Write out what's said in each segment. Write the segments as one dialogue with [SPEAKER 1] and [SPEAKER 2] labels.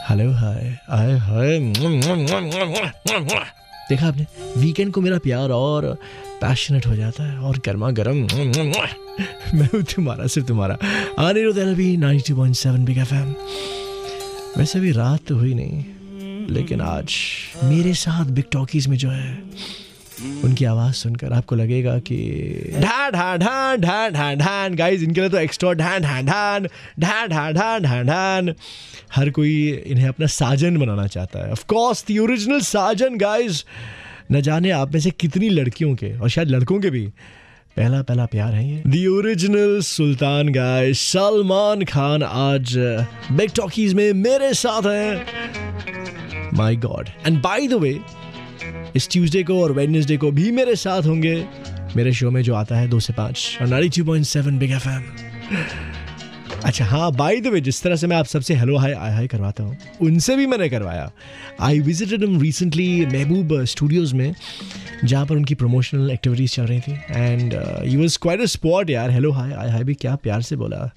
[SPEAKER 1] Hello hi आए हाय। देखा आपने, वीकेंड को मेरा प्यार और पैशनेट हो जाता है और गर्मा गर्म। मैं हूँ तुम्हारा, सिर्फ तुम्हारा अनिरुद्ध एलवी 92.7 बिग एफएम। वैसे भी रात तो हुई नहीं, लेकिन आज मेरे साथ बिग टॉकीज में जो है उनकी आवाज़ सुनकर आपको लगेगा कि ढान ढान ढान ढान ढान ढान। गाइज इनके लिए तो एक्स्ट्रा ढान ढान ढान ढान ढान ढान ढान ढान। हर कोई इन्हें अपना साजन बनाना चाहता है। Of course the original Saajan. Guys न जाने आप में से कितनी लड़कियों के और शायद लड़कों के भी पहला प्यार है ये। The original Sultan guys Salman Khan आज बिग टॉकीज में मेरे साथ हैं। My God. And bye the वे इस ट्यूसडे को और वेडनेसडे को भी मेरे साथ होंगे मेरे शो में जो आता है 2 से 5 और 92.7 बिग एफएम। अच्छा हाँ, बाय द वे जिस तरह से मैं आप सबसे हेलो हाय आय हाय करवाता हूँ, उनसे भी मैंने करवाया। I visited him recently Mehboob studios में, जहाँ पर उनकी प्रमोशनल एक्टिविटीज़ चल रही थी। And he was quite a spot यार। हेलो हाय आय हाय भी क्या प्यार से बोला।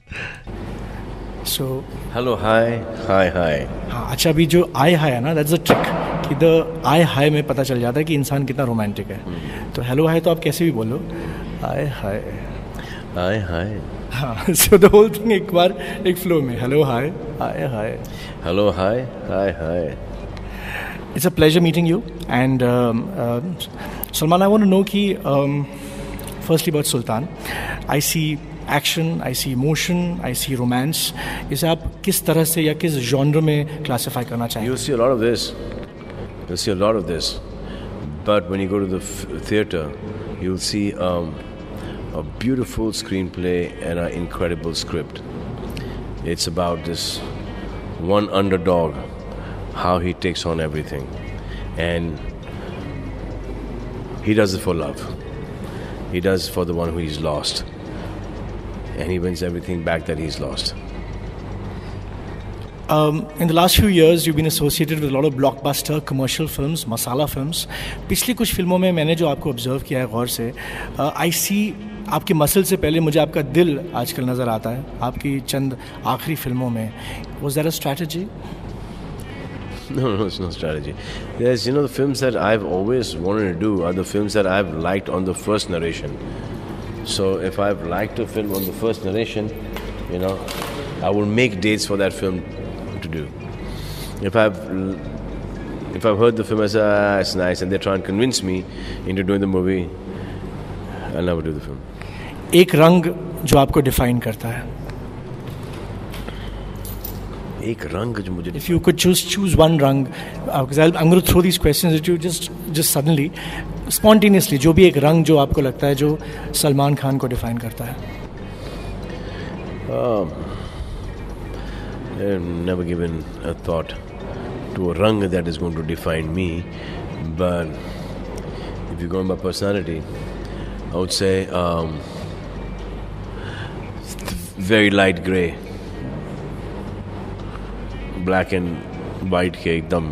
[SPEAKER 1] सो
[SPEAKER 2] हेलो हाय हाय हाय।
[SPEAKER 1] हाँ अच्छा, अभी जो आय हाय है ना, दैट्स अ ट्रिक कि द आय हाय में पता चल जाता है कि इंसान कितना रोमांटिक है। तो हेलो हाय तो आप कैसे भी बोलो, आय हाय
[SPEAKER 2] हाय हाय।
[SPEAKER 1] हाँ, सो द होल थिंग एक बार एक फ्लो में, hello hi I hi.
[SPEAKER 2] Hello hi hi hi.
[SPEAKER 1] It's a pleasure meeting you. And Salman, I want to know कि firstly about Sultan, I see action, I see emotion, I see romance. इसे आप किस तरह से या किस जॉनर में क्लासिफाई करना चाहिए?
[SPEAKER 2] You'll see a lot of this. You'll see a lot of this. But when you go to the theater, you'll see a beautiful screenplay and an incredible script. It's about this one underdog, how he takes on everything. And he does it for love. He does it for the one who he's lost. And he wins everything back that he's lost.
[SPEAKER 1] In the last few years, you've been associated with a lot of blockbuster commercial films, masala films. पिछली कुछ फिल्मों में मैंने जो आपको observe किया है गौर से, I see आपके मसल से पहले मुझे आपका दिल आजकल नज़र आता है आपकी चंद आखिरी फिल्मों में। Was there a strategy?
[SPEAKER 2] No, it's no strategy. There's, the films that I've always wanted to do are the films that I've liked on the first narration. So if I've liked a film on the first narration, I will make dates for that film to do. If I've heard the film, I say, it's nice, and they try and convince me into doing the movie, I'll never do the film.
[SPEAKER 1] एक रंग जो आपको define करता है।
[SPEAKER 2] एक रंग जो मुझे,
[SPEAKER 1] If you could choose one रंग, because I'm going to throw these questions at you just suddenly, spontaneously, जो भी एक रंग जो आपको लगता है जो सलमान खान को डिफाइन करता है।
[SPEAKER 2] I've never given a thought to a rang that is going to define me, but if you're going by personality, I would say very light grey, black and white के एकदम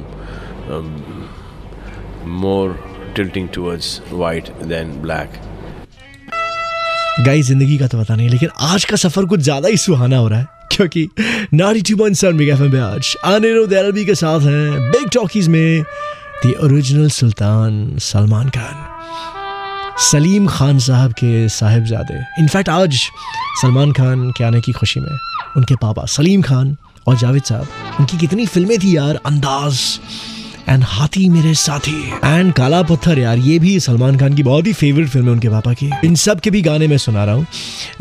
[SPEAKER 2] more tilting towards white than black.
[SPEAKER 1] Guys जिंदगी का तो पता नहीं, लेकिन आज का सफर कुछ ज्यादा ही सुहाना हो रहा है, क्योंकि 92.7 बिग एफएम पे आज अनिरुद्ध एलवी के साथ हैं बिग टॉकीज में द ओरिजिनल सुल्तान सलमान खान, सलीम खान साहब के साहिबजादे। इनफैक्ट आज सलमान खान के आने की खुशी में उनके पापा सलीम खान और जावेद साहब, उनकी कितनी फिल्में थी यार, अंदाज एंड हाथी मेरे साथी एंड काला पत्थर, यार ये भी सलमान खान की बहुत ही फेवरेट फिल्म है उनके पापा की। इन सब के भी गाने मैं सुना रहा हूँ।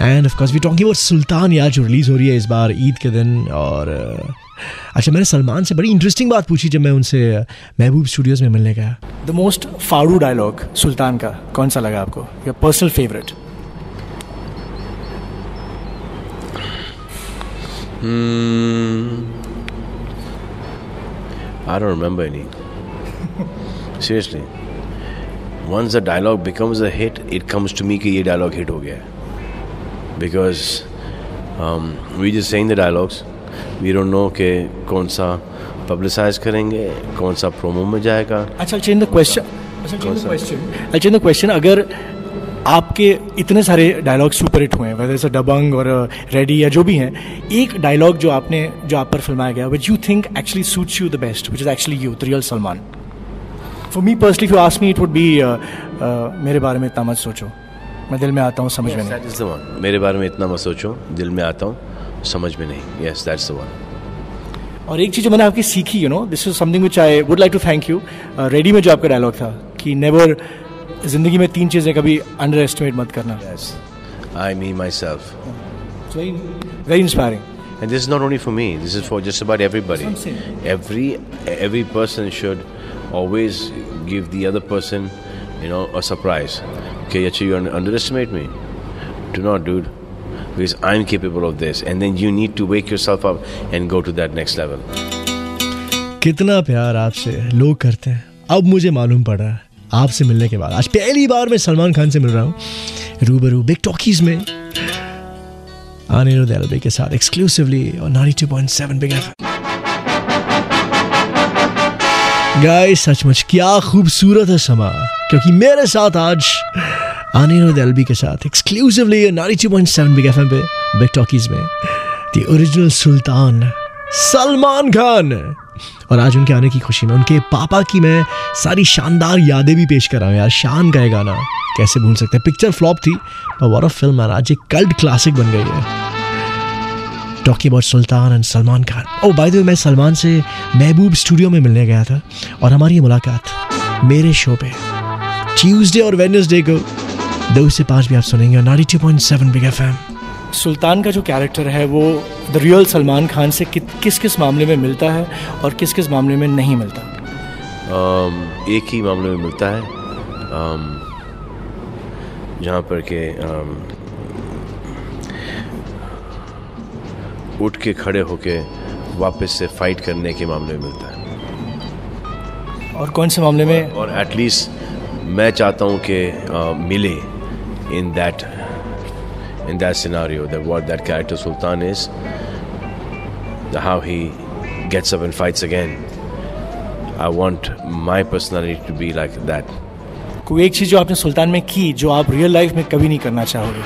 [SPEAKER 1] And of course we talking about Sultan यार, जो रिलीज हो रही है इस बार ईद के दिन। और अच्छा, मैंने सलमान से बड़ी इंटरेस्टिंग बात पूछी जब मैं उनसे महबूब स्टूडियोज में मिलने गया। द मोस्ट फाड़ू डायलॉग सुल्तान का कौन सा लगा आपको, your personal favourite?
[SPEAKER 2] I don't remember any. Seriously. Once a dialogue becomes a hit, it comes to me कि ये dialogue hit हो गया है. Because we just saying the dialogues. We don't know कि कौन सा publicize करेंगे, कौन सा promo में जाएगा.
[SPEAKER 1] अच्छा, I'll change the question. अगर
[SPEAKER 3] आपके इतने सारे डायलॉग सुपर हिट हुए हैं, वैसे से दबंग और रेडी या जो भी हैं, एक डायलॉग जो आप पर फिल्माया गया which you think actually suits you the best, which is actually you the real Salman? For me personally, if you ask me, it would be मेरे बारे में इतना मत सोचो, मैं दिल में आता हूँ समझ में नहीं.
[SPEAKER 2] That is the one. मेरे बारे में इतना मत सोचो, दिल में आता हूँ समझ में नहीं. Yes, that's the one.
[SPEAKER 3] और एक चीज़ जो मैंने आपकी सीखी, you know, this is something which I would like to thank you. Ready में जो आपका डायलॉग था कि नेवर, जिंदगी में 3 चीज़ें कभी अंडर एस्टिमेट मत करना.
[SPEAKER 2] Yes, I me myself.
[SPEAKER 3] So very inspiring.
[SPEAKER 2] And this is not only for me. This is for just about everybody. Every person should always give the other person, you know, a surprise. Okay, actually, you underestimate me. Do not, dude. Because I'm capable of this. And then you need to wake yourself up and go to that next level.
[SPEAKER 1] कितना प्यार आपसे लोग करते हैं, अब मुझे मालूम पड़ रहा है आपसे मिलने के बाद. आज पहली बार मैं सलमान खान से मिल रहा हूँ रूबरू बिग टॉकीज में अनिरुद्ध एलबी के साथ एक्सक्लूसिवली और 92.7 बिग एफएम. गाइस सचमुच क्या खूबसूरत है समा, क्योंकि मेरे साथ आज अनिरुद्ध एलबी के साथ एक्सक्लूसिवली 92.7 बिग एफएम पे बिग टॉकीज में द ओरिजिनल सुल्तान सलमान खान. और आज उनके आने की खुशी में उनके पापा की मैं सारी शानदार यादें भी पेश कर रहा हूँ. यार शान का ये गाना कैसे भूल सकते हैं. पिक्चर फ्लॉप थी पर व्हाट अ फिल्म है, आज एक कल्ट क्लासिक बन गई है. Talking about Sultan and Salman Khan. Oh bye the वे, मैं सलमान से महबूब स्टूडियो में मिलने गया था और हमारी मुलाकात मेरे शो पे ट्यूसडे और वेडनेसडे को 2 से 5 भी आप सुनेंगे 92.7 बिग एफएम.
[SPEAKER 3] सुल्तान का जो कैरेक्टर है वो द रियल सलमान खान से किस किस मामले में मिलता है और किस किस मामले में नहीं मिलता?
[SPEAKER 2] एक ही मामले में मिलता है, जहाँ पर के उठ के खड़े होके वापस से फाइट करने के मामले में मिलता है.
[SPEAKER 3] और कौन से मामले में?
[SPEAKER 2] और एटलीस्ट मैं चाहता हूँ कि मिले in that scenario, that what that character Sultan is, how he gets up and fights again. I want my personality to be like that.
[SPEAKER 3] कोई एक चीज़ जो आपने सुल्तान में की जो आप रियल लाइफ में कभी नहीं करना चाहोगे?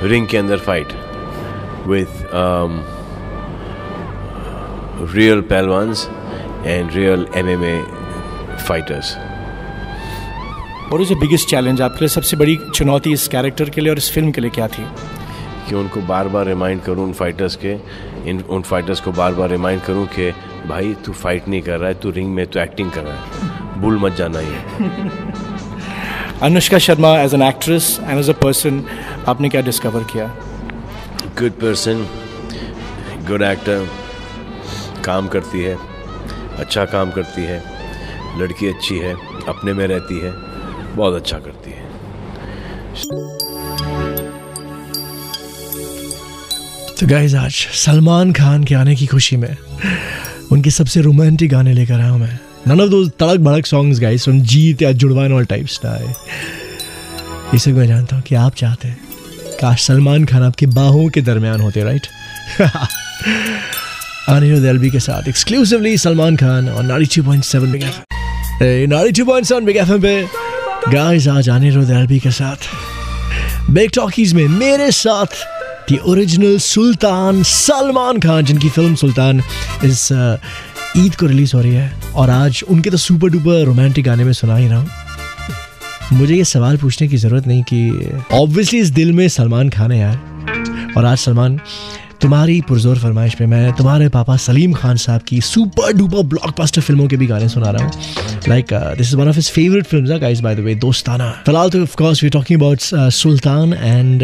[SPEAKER 2] रिंग के अंदर fight with real पहलवान्स and real MMA fighters.
[SPEAKER 3] What is the biggest challenge? आपके लिए सबसे बड़ी चुनौती इस कैरेक्टर के लिए और इस फिल्म के लिए क्या थी?
[SPEAKER 2] कि उनको बार बार रिमाइंड करूं उन फाइटर्स को बार बार रिमाइंड करूं कि भाई तू फाइट नहीं कर रहा है, तू रिंग में तू एक्टिंग कर रहा है, भूल मत जाना ये.
[SPEAKER 3] Anushka Sharma as an actress and as a person आपने क्या डिस्कवर किया?
[SPEAKER 2] गुड पर्सन, गुड एक्टर, काम करती है, अच्छा काम करती है, लड़की अच्छी है, अपने में रहती है, बहुत अच्छा करती है.
[SPEAKER 1] तो गाइस आज सलमान खान के आने की खुशी में उनके सबसे रोमांटिक गाने लेकर आया हूँ मैं. नन ऑफ दोस तड़क भड़क सॉन्ग्स गाइस फ्रॉम जीत या जुड़वा एंड ऑल टाइप्स ना. इसे मैं जानता हूँ कि आप चाहते हैं काश सलमान खान आपकी बाहों के दरमियान होते, राइट? अनिरुद्ध एलबी के साथ एक्सक्लूसिवली सलमान खान और 92.7 बिग एफएम. 92.7 बिग एफएम पे गाइस आज अनिरुद्ध एलबी के साथ बिग टॉकीज में मेरे साथ द ओरिजिनल सुल्तान सलमान खान, जिनकी फिल्म सुल्तान इस ईद को रिलीज हो रही है. और आज उनके तो सुपर डुपर रोमांटिक गाने में सुना ही रहा हूँ. मुझे ये सवाल पूछने की ज़रूरत नहीं कि ऑब्वियसली इस दिल में सलमान खान है यार. और आज सलमान तुम्हारी पुरजोर फरमाइश पे मैं तुम्हारे पापा सलीम खान साहब की सुपर डुपर ब्लॉकबस्टर फिल्मों के भी गाने सुना रहा हूँ. Like this is one of his favourite films guys by the way, Dostana. फिलहाल तो of course we are talking about Sultan and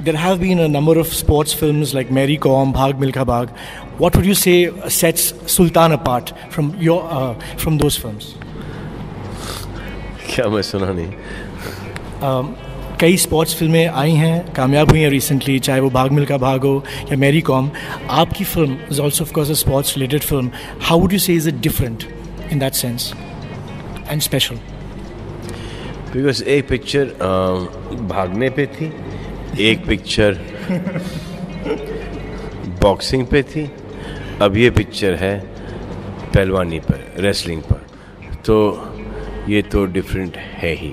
[SPEAKER 3] there have been a number of sports films like Mary Kom, Bhag Milkha Bhag. What would you say sets Sultan apart from those films?
[SPEAKER 2] क्या मैं सुना नहीं.
[SPEAKER 3] कई sports फिल्में आई हैं, कामयाब हुई हैं रिसेंटली, चाहे वो भाग मिल्खा भाग हो या मैरी कॉम. आपकी film is also of course a sports related film. How would you say is it different in that sense and special?
[SPEAKER 2] Because एक पिक्चर भागने पे थी, एक पिक्चर बॉक्सिंग पे थी अब ये पिक्चर है पहलवानी पर, रेसलिंग पर, तो ये तो डिफरेंट है ही।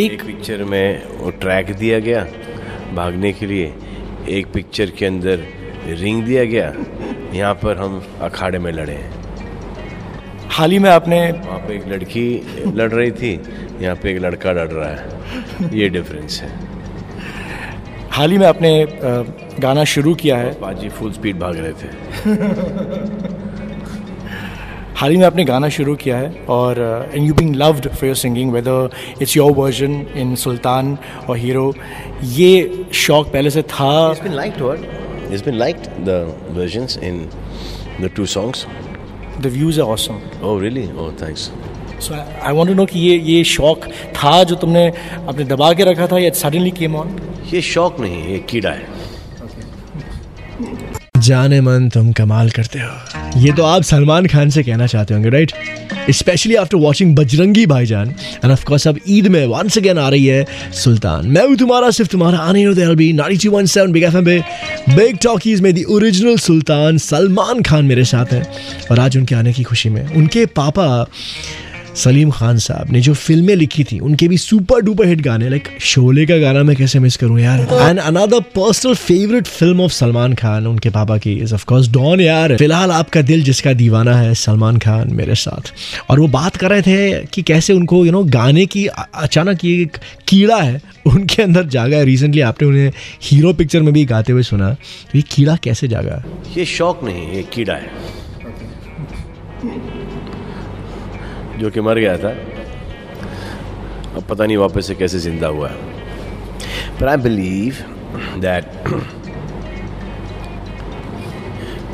[SPEAKER 2] एक पिक्चर में वो ट्रैक दिया गया भागने के लिए, एक पिक्चर के अंदर रिंग दिया गया, यहाँ पर हम अखाड़े में लड़े हैं।
[SPEAKER 3] हाल ही में आपने,
[SPEAKER 2] वहाँ पे एक लड़की लड़ रही थी, यहाँ पे एक लड़का लड़ रहा है, ये डिफरेंस है।
[SPEAKER 3] हाल ही में आपने गाना शुरू किया है,
[SPEAKER 2] बाजी फुल स्पीड भाग रहे थे।
[SPEAKER 3] हाल ही में आपने गाना शुरू किया है और and you being loved for your singing, whether it's your version in Sultan और हीरो, ये शौक पहले से था?
[SPEAKER 2] It's been liked, what? It's been liked, the versions in the two songs.
[SPEAKER 3] The views are awesome.
[SPEAKER 2] Oh really? Oh thanks.
[SPEAKER 3] So I want to know कि ये शौक था जो तुमने अपने दबा के रखा था या suddenly came on?
[SPEAKER 2] ये शौक नहीं, ये कीड़ा है।
[SPEAKER 1] जाने मन तुम कमाल करते हो, ये तो आप सलमान खान से कहना चाहते होंगे, right? Specially after watching Bajrangi भाईजान, एंड ऑफ कोर्स अब ईद में वंस अगेन आ रही है सुल्तान। मैं हूं तुम्हारा सिर्फ तुम्हारा अनिरुद्ध एलबी 92.7 बिग एफएम पे। बिग टॉकीज में दी ओरिजिनल सुल्तान सलमान खान मेरे साथ हैं, और आज उनके आने की खुशी में उनके पापा सलीम खान साहब ने जो फिल्में लिखी थी, उनके भी सुपर डुपर हिट गाने, लाइक शोले का गाना मैं कैसे मिस करूं यार, and another personal favourite film of Salman Khan उनके पापा की इज ऑफ कोर्स डॉन यार। फिलहाल आपका दिल जिसका दीवाना है सलमान खान मेरे साथ, और वो बात कर रहे थे कि कैसे उनको गाने की अचानक ये एक कीड़ा है उनके अंदर जागा है। रिसेंटली आपने उन्हें हीरो पिक्चर में भी गाते हुए सुना, तो ये कीड़ा कैसे जागा?
[SPEAKER 2] ये शौक नहीं, ये कीड़ा है जो कि मर गया था, अब पता नहीं वापस से कैसे जिंदा हुआ है। But I believe that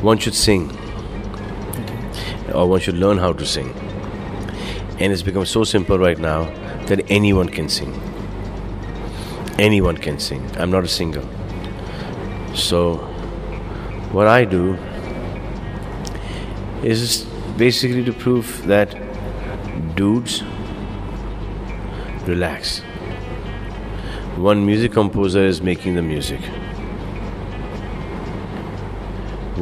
[SPEAKER 2] one should sing, or one should learn how to sing, and it's become so simple right now that anyone can sing. Anyone can sing. I'm not a singer, so what I do is basically to prove that dudes, relax. One music composer is making the music.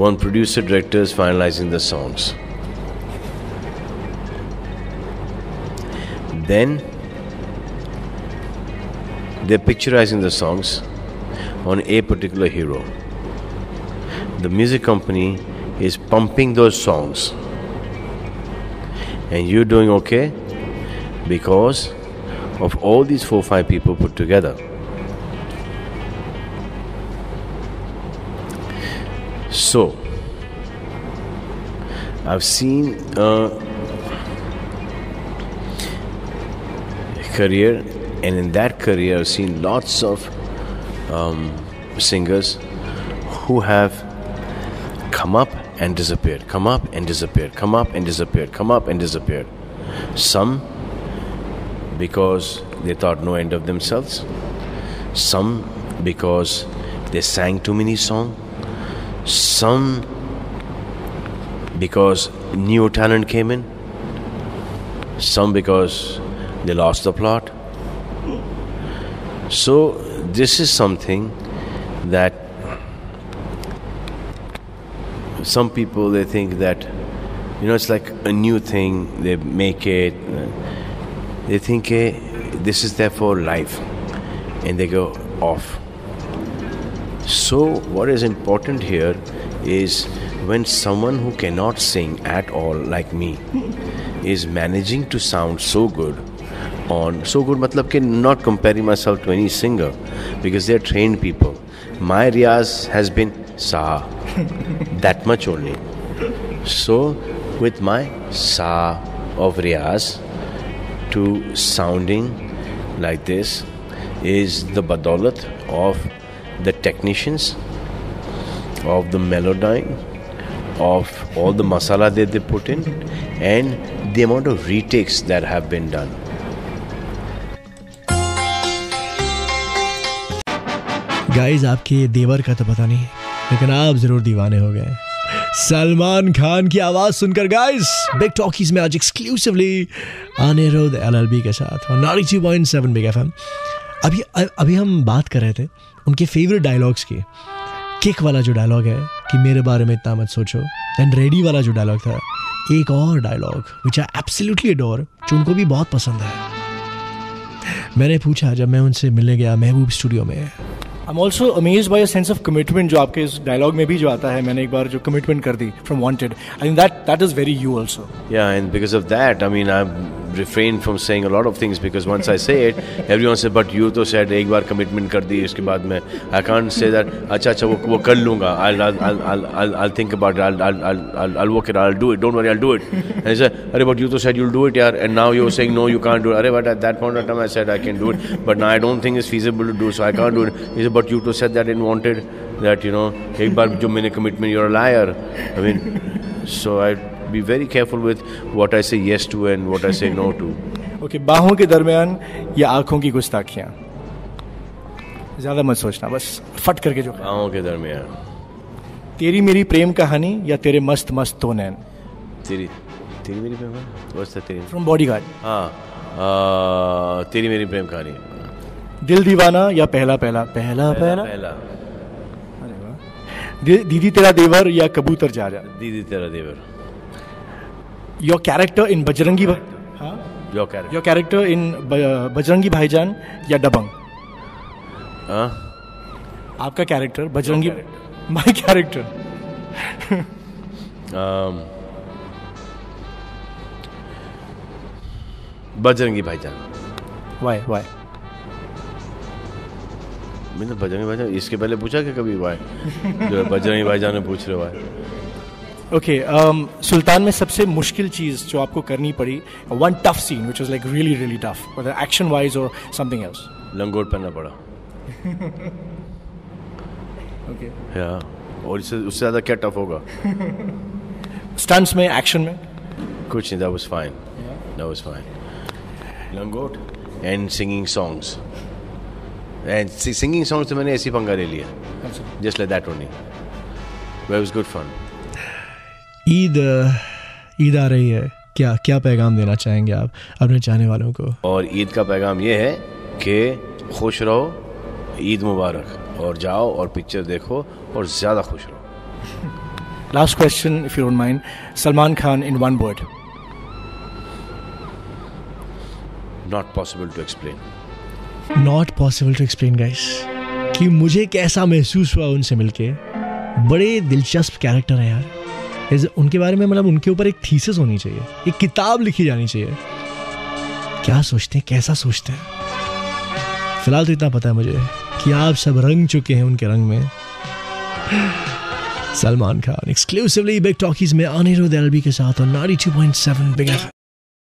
[SPEAKER 2] One producer director is finalizing the songs. Then they're picturizing the songs on a particular hero. The music company is pumping those songs. And you're doing okay because of all these 4-5 people put together. So, I've seen a career, and in that career I've seen lots of singers who have come up and disappeared, come up and disappeared, come up and disappeared, come up and disappeared. Some because they thought no end of themselves, some because they sang too many songs, some because new talent came in, some because they lost the plot. So this is something that some people, they think that it's like a new thing, they make it, they think this is there for life, and they go off. So what is important here is when someone who cannot sing at all like me is managing to sound so good matlab ke not comparing myself to any singer, because they are trained people. My riyaz has been sa, that much only. So with my sa of riyaz to sounding like this is the badaulat of the technicians, of the melodyne, of all the masala that they put in, and the amount of retakes that have been done.
[SPEAKER 1] Guys आपके देवर का तो पता नहीं, लेकिन आप जरूर दीवाने हो गए सलमान खान की आवाज सुनकर। गाइज बिग टॉकीज में आज एक्सक्लूसिवली अनिरुद्ध एलएलबी के साथ 92.7 बिग एफएम। अभी हम बात कर रहे थे उनके फेवरेट डायलॉग्स की, किक वाला जो डायलॉग है कि मेरे बारे में इतना मत सोचो, देन रेडी वाला जो डायलॉग था, एक और dialogue which I absolutely adore, जो उनको भी बहुत पसंद है। मैंने पूछा जब मैं उनसे मिलने गया महबूब स्टूडियो में,
[SPEAKER 3] I am also amazed bye a sense of commitment जो आपके इस डायलॉग में भी जो आता है, मैंने एक बार जो कमिटमेंट कर दी from Wanted, I think that is very you also.
[SPEAKER 2] Yeah, and because of that, I mean, I've refrained from saying a lot of things because once I say it, everyone says, "But you तो said एक बार commitment कर दी, इसके बाद में I can't say that. अच्छा वो कर लूँगा. I'll think about it. I'll work it. I'll do it. Don't worry, I'll do it." And he said, "अरे but you तो said you'll do it, यार, and now you're saying no, you can't do it." अरे but at that point of time I said I can do it, but now I don't think it's feasible to do, so I can't do it. He said, "But you तो said that and wanted that, you know, एक बार जो मैंने commitment, you're a liar." I mean, so I be very careful with what I say yes to and what I say no to.
[SPEAKER 3] Okay, बाहों के दरमियान या आंखों की गुस्ताखियां, ज्यादा मत सोचना, बस फट करके जो।
[SPEAKER 2] बाहों के दरमियान।
[SPEAKER 3] तेरी मेरी प्रेम कहानी या तेरे मस्त मस्त तो नैन।
[SPEAKER 2] तेरी मेरी प्रेम कहानी। What's that? तेरी
[SPEAKER 3] फ्रॉम बॉडीगार्ड।
[SPEAKER 2] हाँ, तेरी मेरी प्रेम कहानी।
[SPEAKER 3] दिल दीवाना या पहला पहला।
[SPEAKER 2] पहला।
[SPEAKER 3] अरे वाह। दीदी तेरा देवर या कबूतर जा जा।
[SPEAKER 2] दीदी तेरा देवर।
[SPEAKER 3] Your character in Bajrangi
[SPEAKER 2] Your
[SPEAKER 3] character in Bajrangi भाईजान या दबंग।
[SPEAKER 2] हाँ?
[SPEAKER 3] आपका character Bajrangi, my character.
[SPEAKER 2] Bajrangi भाईजान।
[SPEAKER 3] Why?
[SPEAKER 2] मैंने बजरंगी भाईजान इसके पहले पूछा कि कभी वाई जो बजरंगी भाईजान ने पूछ रहे वाई।
[SPEAKER 3] ओके, सुल्तान में सबसे मुश्किल चीज जो आपको करनी पड़ी, one tough scene which was like really really tough, whether action wise और समथिंग एल्स।
[SPEAKER 2] लंगोट पहनना पड़ा।
[SPEAKER 3] ओके,
[SPEAKER 2] या और उससे ज्यादा क्या टफ होगा?
[SPEAKER 3] स्टंट्स में, एक्शन में
[SPEAKER 2] कुछ नहीं, that was fine. लंगोट and singing songs, and singing songs तो मैंने ऐसी पंगा ले लिया, just like that only, but it was good fun.
[SPEAKER 1] Eid आ रही है, क्या पैगाम देना चाहेंगे आप अपने चाहने वालों को?
[SPEAKER 2] और ईद का पैगाम ये है कि खुश रहो, ईद मुबारक, और जाओ और पिक्चर देखो और ज़्यादा खुश रहो।
[SPEAKER 3] Last question if you don't mind, Salman Khan in one word.
[SPEAKER 2] Not possible to explain.
[SPEAKER 1] Not possible to explain guys, कि मुझे कैसा महसूस हुआ उनसे मिलके। बड़े दिलचस्प कैरेक्टर हैं यार, उनके बारे में मतलब उनके ऊपर एक थीसिस होनी चाहिए, एक किताब लिखी जानी चाहिए। क्या सोचते हैं, कैसा सोचते हैं। फिलहाल तो इतना पता है मुझे कि आप सब रंग चुके हैं उनके रंग में। Salman Khan exclusively big talkies में अनिरुद्ध एलबी के साथ और 92.7 बिग एफएम।